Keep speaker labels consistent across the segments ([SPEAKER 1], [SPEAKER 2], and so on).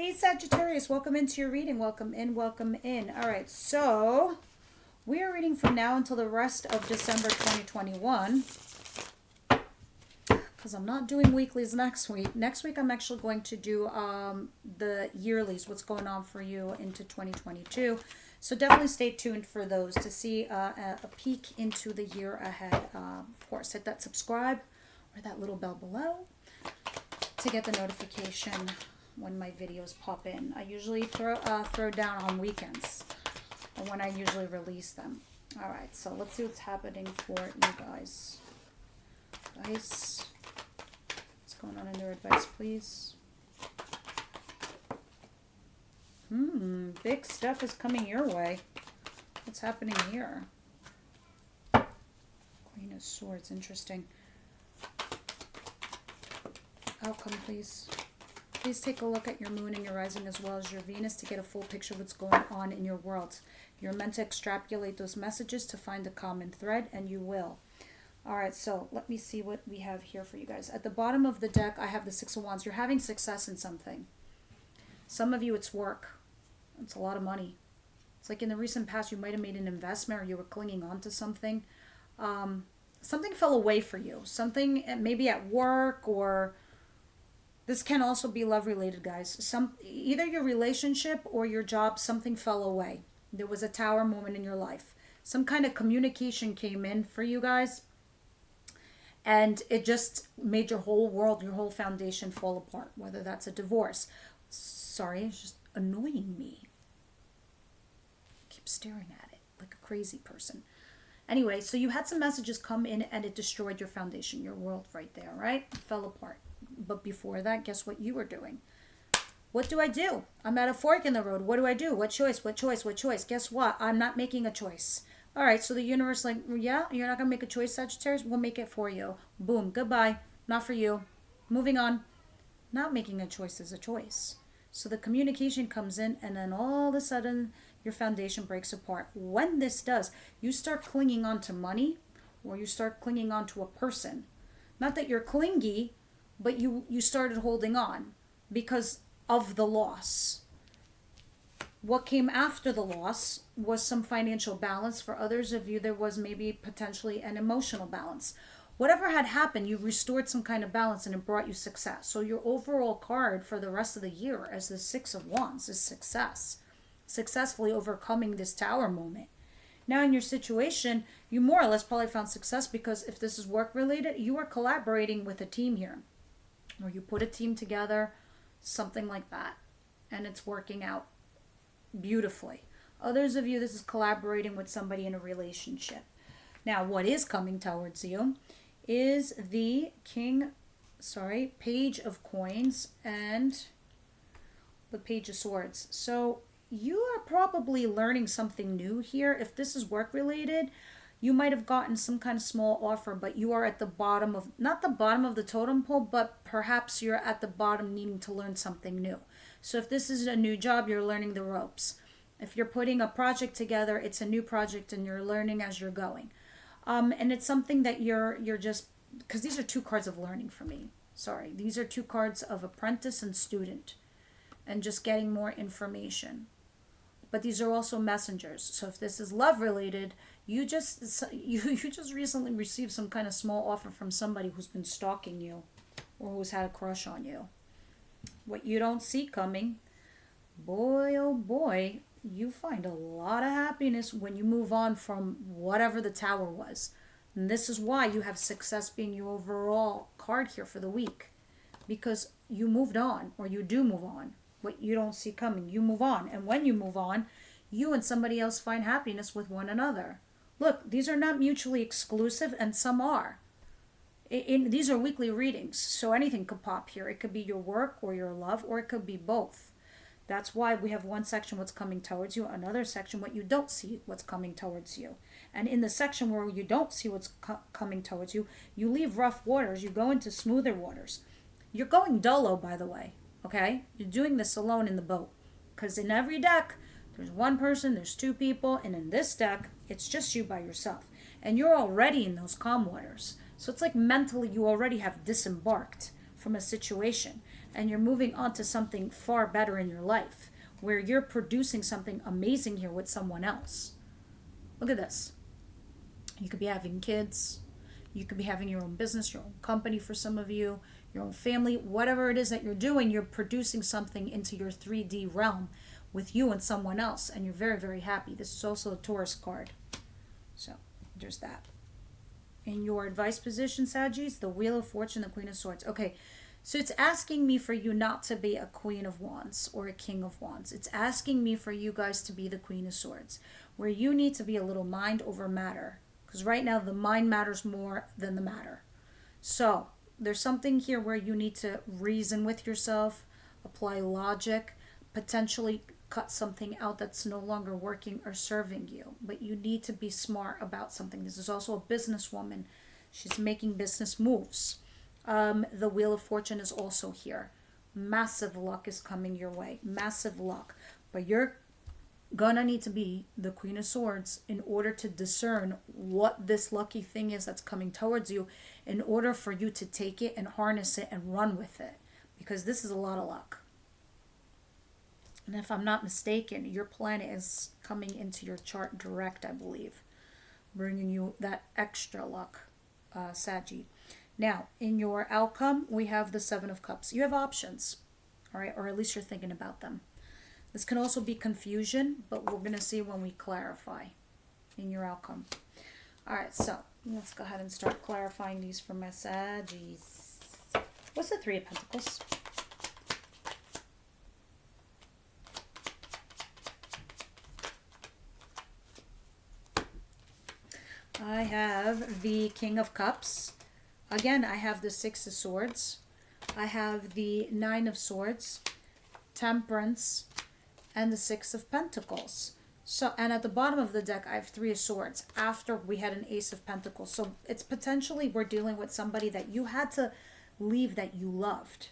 [SPEAKER 1] Hey Sagittarius, welcome into your reading. Welcome in, welcome in. All right, so we are reading from now until the rest of December 2021 because I'm not doing weeklies next week. Next week I'm actually going to do the yearlies, what's going on for you into 2022. So definitely stay tuned for those to see a peek into the year ahead. Of course, hit that subscribe or that little bell below to get the notification when my videos pop in. I usually throw down on weekends and when I usually release them. All right, so let's see what's happening for you guys. Advice. What's going on in their advice, please? Big stuff is coming your way. What's happening here? Queen of Swords, interesting. Outcome, please. Please take a look at your moon and your rising as well as your Venus to get a full picture of what's going on in your world. You're meant to extrapolate those messages to find a common thread, and you will. All right, so let me see what we have here for you guys. At the bottom of the deck, I have the Six of Wands. You're having success in something. Some of you, it's work. It's a lot of money. It's like in the recent past, you might have made an investment or you were clinging on to something. Something fell away for you. Something maybe at work, or this can also be love related, guys. Either your relationship or your job, something fell away. There was a tower moment in your life. Some kind of communication came in for you guys, and it just made your whole world, your whole foundation fall apart, whether that's a divorce. Sorry, it's just annoying me. I keep staring at it like a crazy person. Anyway, so you had some messages come in and it destroyed your foundation, your world right there, right? It fell apart. But before that, guess what you were doing? What do I do? I'm at a fork in the road. What do I do? What choice? What choice? What choice? Guess what? I'm not making a choice. All right, so the universe like, yeah, you're not going to make a choice, Sagittarius? We'll make it for you. Boom, goodbye. Not for you. Moving on. Not making a choice is a choice. So the communication comes in, and then all of a sudden, your foundation breaks apart. When this does, you start clinging on to money, or you start clinging on to a person. Not that you're clingy, but you started holding on because of the loss. What came after the loss was some financial balance. For others of you, there was maybe potentially an emotional balance. Whatever had happened, you restored some kind of balance and it brought you success. So your overall card for the rest of the year as the Six of Wands is success. Successfully overcoming this tower moment. Now in your situation, you more or less probably found success because if this is work related, you are collaborating with a team here. Or you put a team together, something like that. And it's working out beautifully. Others of you, this is collaborating with somebody in a relationship. Now, what is coming towards you is the Page of Coins and the Page of Swords. So you are probably learning something new here. If this is work related, you might have gotten some kind of small offer, but you are at the bottom of, not the bottom of the totem pole, but perhaps you're at the bottom needing to learn something new. So if this is a new job, you're learning the ropes. If you're putting a project together, it's a new project and you're learning as you're going. And it's something that you're just, because these are two cards of learning for me. Sorry, these are two cards of apprentice and student and just getting more information. But these are also messengers. So if this is love related, you just recently received some kind of small offer from somebody who's been stalking you or who's had a crush on you. What you don't see coming, boy oh boy, you find a lot of happiness when you move on from whatever the tower was. And this is why you have success being your overall card here for the week. Because you moved on, or you do move on. What you don't see coming, you move on. And when you move on, you and somebody else find happiness with one another. Look, these are not mutually exclusive, and some are. These are weekly readings, so anything could pop here. It could be your work or your love, or it could be both. That's why we have one section, what's coming towards you, another section, what you don't see, what's coming towards you. And in the section where you don't see what's coming towards you, you leave rough waters, you go into smoother waters. You're going dolo, by the way, okay? You're doing this alone in the boat. Because in every deck, there's one person, there's two people, and in this deck, it's just you by yourself. And you're already in those calm waters. So it's like mentally you already have disembarked from a situation. and you're moving on to something far better in your life, where you're producing something amazing here with someone else. Look at this. You could be having kids. You could be having your own business, your own company for some of you, your own family. Whatever it is that you're doing, you're producing something into your 3D realm with you and someone else, and you're very, very happy. This is also a Taurus card. So there's that. In your advice position, Saggies, the Wheel of Fortune, the Queen of Swords. Okay, so it's asking me for you not to be a Queen of Wands or a King of Wands. It's asking me for you guys to be the Queen of Swords, where you need to be a little mind over matter. Because right now the mind matters more than the matter. So there's something here where you need to reason with yourself, apply logic, potentially cut something out that's no longer working or serving you. But you need to be smart about something. This is also a businesswoman. She's making business moves. The Wheel of Fortune is also here. Massive luck is coming your way. Massive luck. But you're gonna need to be the Queen of Swords in order to discern what this lucky thing is that's coming towards you, in order for you to take it and harness it and run with it. Because this is a lot of luck. And if I'm not mistaken, your planet is coming into your chart direct, I believe, bringing you that extra luck, Saggy. Now, in your outcome, we have the Seven of Cups. You have options, all right, or at least you're thinking about them. This can also be confusion, but we're going to see when we clarify in your outcome. All right, so let's go ahead and start clarifying these for my Saggies. What's the Three of Pentacles? I have the King of Cups. Again, I have the Six of Swords. I have the Nine of Swords, Temperance, and the Six of Pentacles. So, and at the bottom of the deck, I have Three of Swords after we had an Ace of Pentacles. So it's potentially we're dealing with somebody that you had to leave that you loved.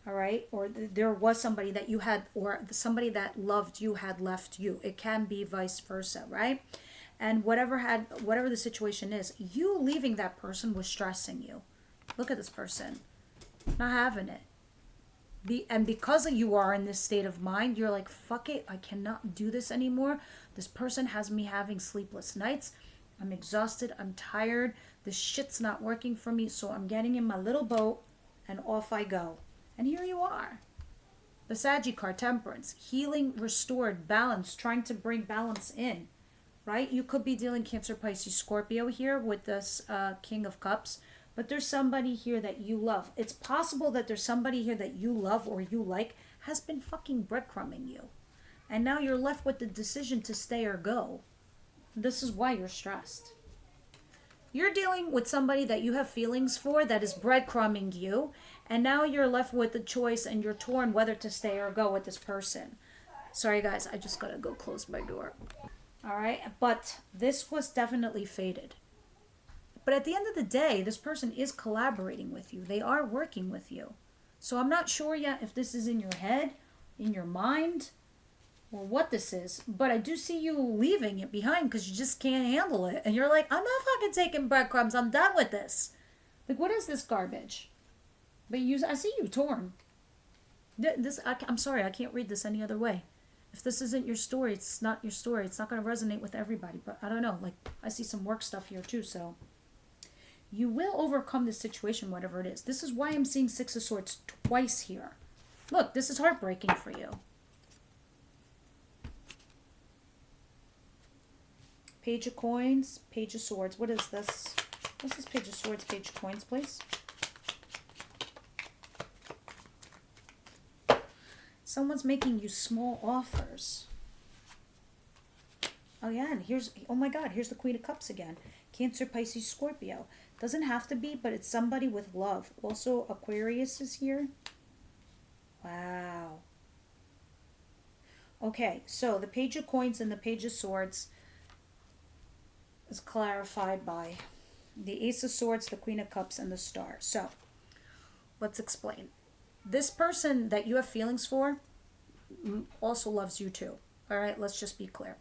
[SPEAKER 1] All right? Or there was somebody that you had, or somebody that loved you had left you. It can be vice versa, right? And whatever the situation is, you leaving that person was stressing you. Look at this person. Not having it. And because you are in this state of mind, you're like, fuck it, I cannot do this anymore. This person has me having sleepless nights. I'm exhausted. I'm tired. This shit's not working for me. So I'm getting in my little boat and off I go. And here you are. The Saggy card, Temperance. Healing, restored, balance, trying to bring balance in. Right? You could be dealing Cancer, Pisces, Scorpio here with this King of Cups. But there's somebody here that you love. It's possible that there's somebody here that you love or you like has been fucking breadcrumbing you. And now you're left with the decision to stay or go. This is why you're stressed. You're dealing with somebody that you have feelings for that is breadcrumbing you. And now you're left with the choice and you're torn whether to stay or go with this person. Sorry guys, I just gotta go close my door. All right, but this was definitely fated. But at the end of the day, this person is collaborating with you. They are working with you. So I'm not sure yet if this is in your head, in your mind, or what this is. But I do see you leaving it behind because you just can't handle it. And you're like, I'm not fucking taking breadcrumbs. I'm done with this. Like, what is this garbage? But I see you torn. I'm sorry, I can't read this any other way. If this isn't your story, it's not your story. It's not going to resonate with everybody. But I don't know. Like, I see some work stuff here too. So you will overcome this situation, whatever it is. This is why I'm seeing Six of Swords twice here. Look, this is heartbreaking for you. Page of Coins, Page of Swords. What is this? What's this Page of Swords, Page of Coins, please? Someone's making you small offers. Oh yeah, and oh my God, here's the Queen of Cups again. Cancer, Pisces, Scorpio. Doesn't have to be, but it's somebody with love. Also, Aquarius is here. Wow. Okay, so the Page of Coins and the Page of Swords is clarified by the Ace of Swords, the Queen of Cups, and the Star. So, let's explain. This person that you have feelings for also loves you too. All right, let's just be clear.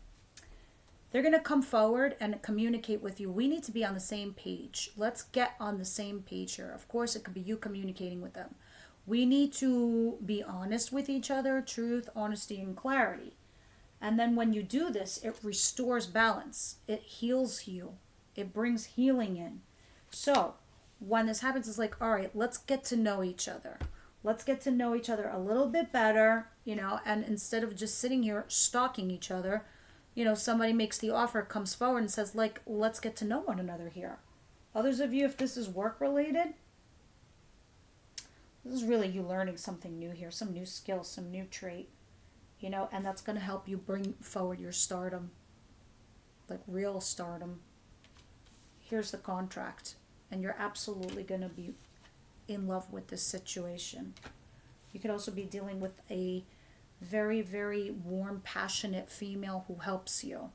[SPEAKER 1] They're going to come forward and communicate with you. We need to be on the same page. Let's get on the same page here. Of course, it could be you communicating with them. We need to be honest with each other, truth, honesty, and clarity. And then when you do this, it restores balance. It heals you. It brings healing in. So when this happens, it's like, all right, let's get to know each other. Let's get to know each other a little bit better, and instead of just sitting here stalking each other, somebody makes the offer, comes forward and says, like, let's get to know one another here. Others of you, if this is work related, this is really you learning something new here, some new skill, some new trait, and that's going to help you bring forward your stardom, like real stardom. Here's the contract, and you're absolutely going to be in love with this situation. You could also be dealing with a very, very warm, passionate female who helps you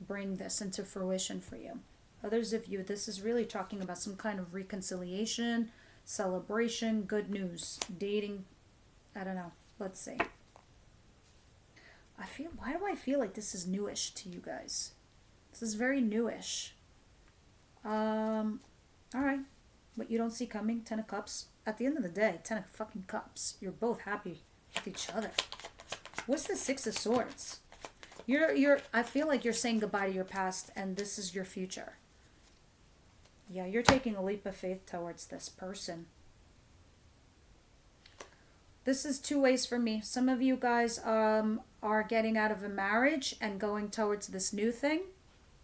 [SPEAKER 1] bring this into fruition for you. Others of you, this is really talking about some kind of reconciliation, celebration, good news, dating. I don't know. Let's see. Why do I feel like this is newish to you guys? This is very newish. All right. What you don't see coming, 10 of Cups. At the end of the day, 10 of fucking Cups. You're both happy with each other. What's the 6 of Swords? I feel like you're saying goodbye to your past and this is your future. Yeah, you're taking a leap of faith towards this person. This is two ways for me. Some of you guys are getting out of a marriage and going towards this new thing,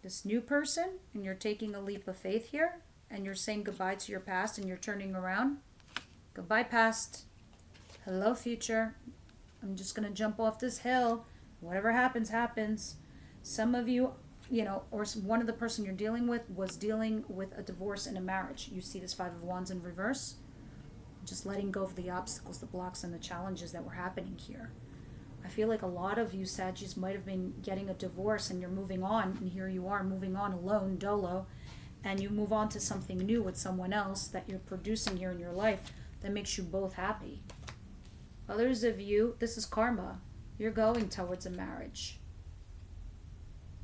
[SPEAKER 1] this new person, and you're taking a leap of faith here. And you're saying goodbye to your past and you're turning around. Goodbye, past. Hello, future. I'm just going to jump off this hill. Whatever happens, happens. Some of you, or one of the person you're dealing with was dealing with a divorce in a marriage. You see this 5 of Wands in reverse. Just letting go of the obstacles, the blocks, and the challenges that were happening here. I feel like a lot of you, Saggies, might have been getting a divorce and you're moving on. And here you are moving on alone, dolo. And you move on to something new with someone else that you're producing here in your life that makes you both happy. Others of you, this is karma. You're going towards a marriage.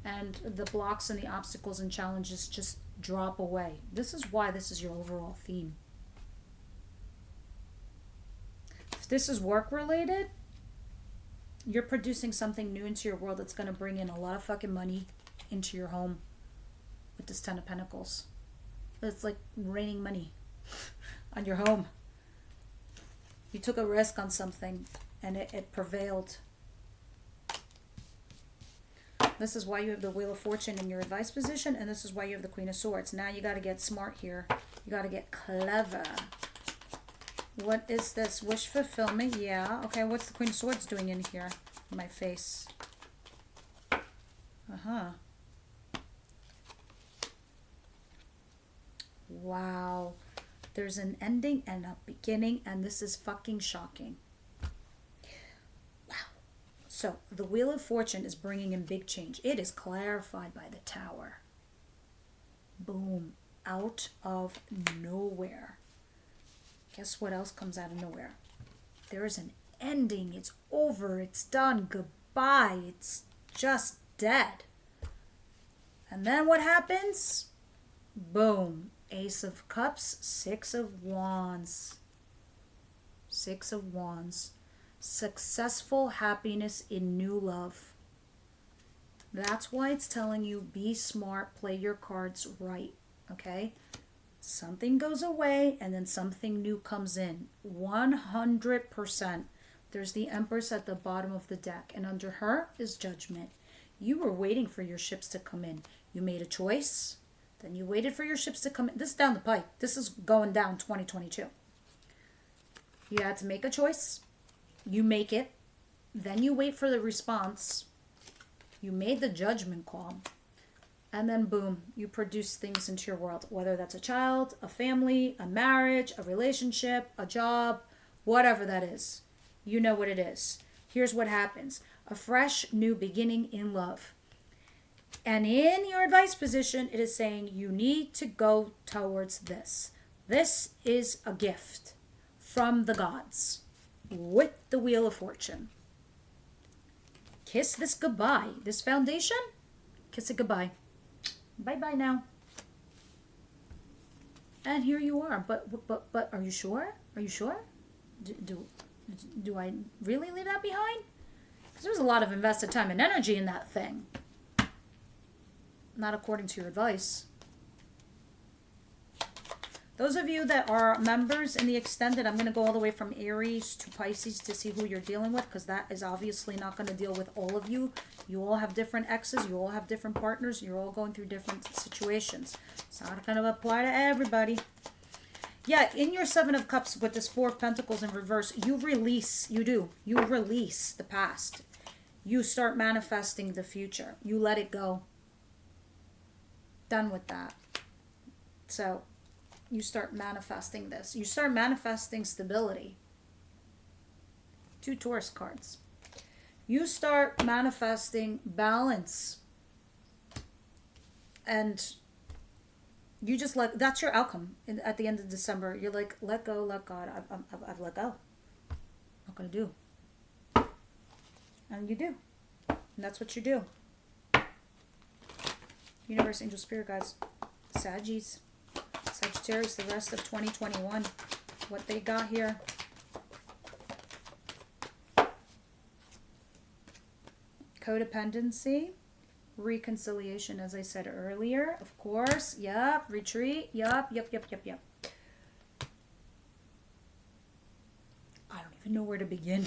[SPEAKER 1] And the blocks and the obstacles and challenges just drop away. This is why this is your overall theme. If this is work related, you're producing something new into your world that's going to bring in a lot of fucking money into your home. With this 10 of Pentacles. It's like raining money on your home. You took a risk on something and it prevailed. This is why you have the Wheel of Fortune in your advice position, and this is why you have the Queen of Swords. Now you got to get smart here. You got to get clever. What is this? Wish fulfillment? Yeah. Okay, what's the Queen of Swords doing in here? In my face. Uh-huh. Wow. There's an ending and a beginning, and this is fucking shocking. Wow. So, the Wheel of Fortune is bringing in big change. It is clarified by the Tower. Boom. Out of nowhere. Guess what else comes out of nowhere? There is an ending. It's over. It's done. Goodbye. It's just dead. And then what happens? Boom. Ace of Cups, 6 of Wands. 6 of Wands. Successful happiness in new love. That's why it's telling you be smart, play your cards right, okay? Something goes away and then something new comes in. 100%. There's the Empress at the bottom of the deck, and under her is Judgment. You were waiting for your ships to come in. You made a choice. Then you waited for your ships to come in. This is down the pike. This is going down 2022. You had to make a choice. You make it. Then you wait for the response. You made the judgment call. And then boom, you produce things into your world. Whether that's a child, a family, a marriage, a relationship, a job, whatever that is. You know what it is. Here's what happens. A fresh new beginning in love. And in your advice position, it is saying you need to go towards this. This is a gift from the gods with the Wheel of Fortune. Kiss this goodbye. This foundation, kiss it goodbye. Bye-bye now. And here you are. But are you sure? Are you sure? do I really leave that behind? Because there was a lot of invested time and energy in that thing. Not according to your advice. Those of you that are members in the extended, I'm going to go all the way from Aries to Pisces to see who you're dealing with, because that is obviously not going to deal with all of you. You all have different exes. You all have different partners. You're all going through different situations. It's not going to apply to everybody. Yeah, in your Seven of Cups with this Four of Pentacles in reverse, you release, you do. You release the past. You start manifesting the future. You let it go. Done with that. So you start manifesting this. You start manifesting stability. 2 Taurus cards. You start manifesting balance. And you just that's your outcome at the end of December. You're like, let go, let God. I've let go. I'm not going to do. And you do. And that's what you do. Universe, angel, spirit guides, Saggies, Sagittarius, the rest of 2021, what they got here. Codependency, reconciliation, as I said earlier, of course. Yep, retreat. Yep. I don't even know where to begin.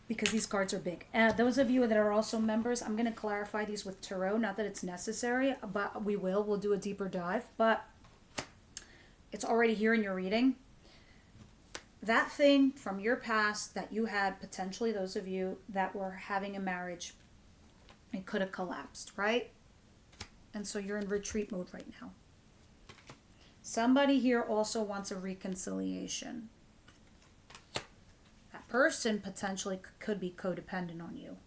[SPEAKER 1] Because these cards are big. Those of you that are also members, I'm going to clarify these with Tarot. Not that it's necessary, but we'll do a deeper dive. But it's already here in your reading. That thing from your past that you had, potentially those of you that were having a marriage, it could have collapsed, right? And so you're in retreat mode right now. Somebody here also wants a reconciliation. Person potentially could be codependent on you.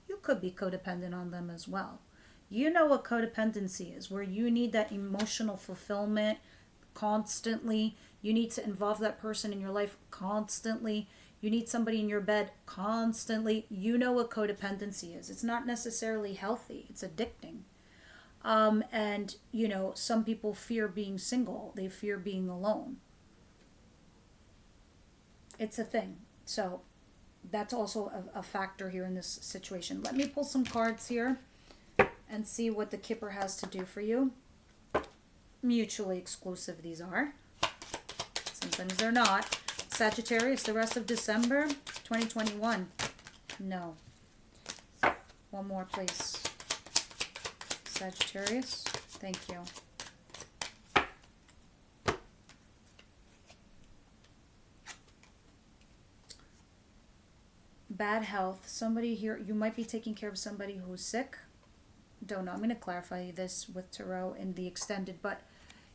[SPEAKER 1] You could be codependent on them as well. You know what codependency is, where you need that emotional fulfillment constantly. You need to involve that person in your life constantly. You need somebody in your bed constantly. You know what codependency is. It's not necessarily healthy. It's addicting. And, you know, some people fear being single. They fear being alone. It's a thing. So that's also a factor here in this situation. Let me pull some cards here and see what the Kipper has to do for you. Mutually exclusive these are. Sometimes they're not. Sagittarius, the rest of December 2021. No. One more, please. Sagittarius. Thank you. Bad health. Somebody here, you might be taking care of somebody who's sick. Don't know. I'm going to clarify this with Tarot in the extended, but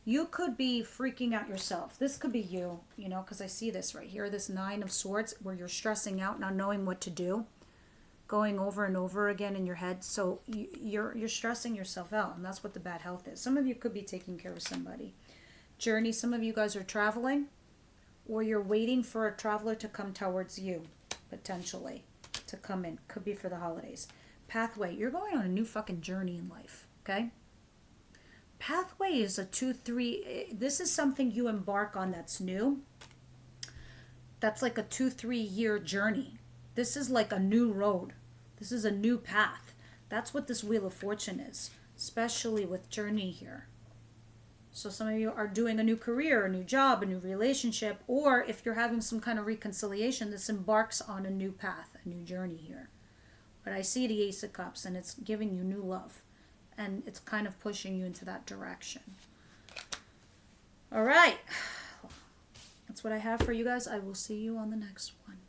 [SPEAKER 1] you could be freaking out yourself. This could be you, you know, because I see this right here, this 9 of Swords, where you're stressing out, not knowing what to do, going over and over again in your head. So you're stressing yourself out, and that's what the bad health is. Some of you could be taking care of somebody. Journey. Some of you guys are traveling, or you're waiting for a traveler to come towards you. Potentially to come in. Could be for the holidays. Pathway. You're going on a new fucking journey in life. Okay? Pathway is a 2-3. This is something you embark on that's new. That's like a 2-3 year journey. This is like a new road. This is a new path. That's what this Wheel of Fortune is. Especially with journey here. So some of you are doing a new career, a new job, a new relationship, or if you're having some kind of reconciliation, this embarks on a new path, a new journey here. But I see the Ace of Cups, and it's giving you new love, and it's kind of pushing you into that direction. All right. That's what I have for you guys. I will see you on the next one.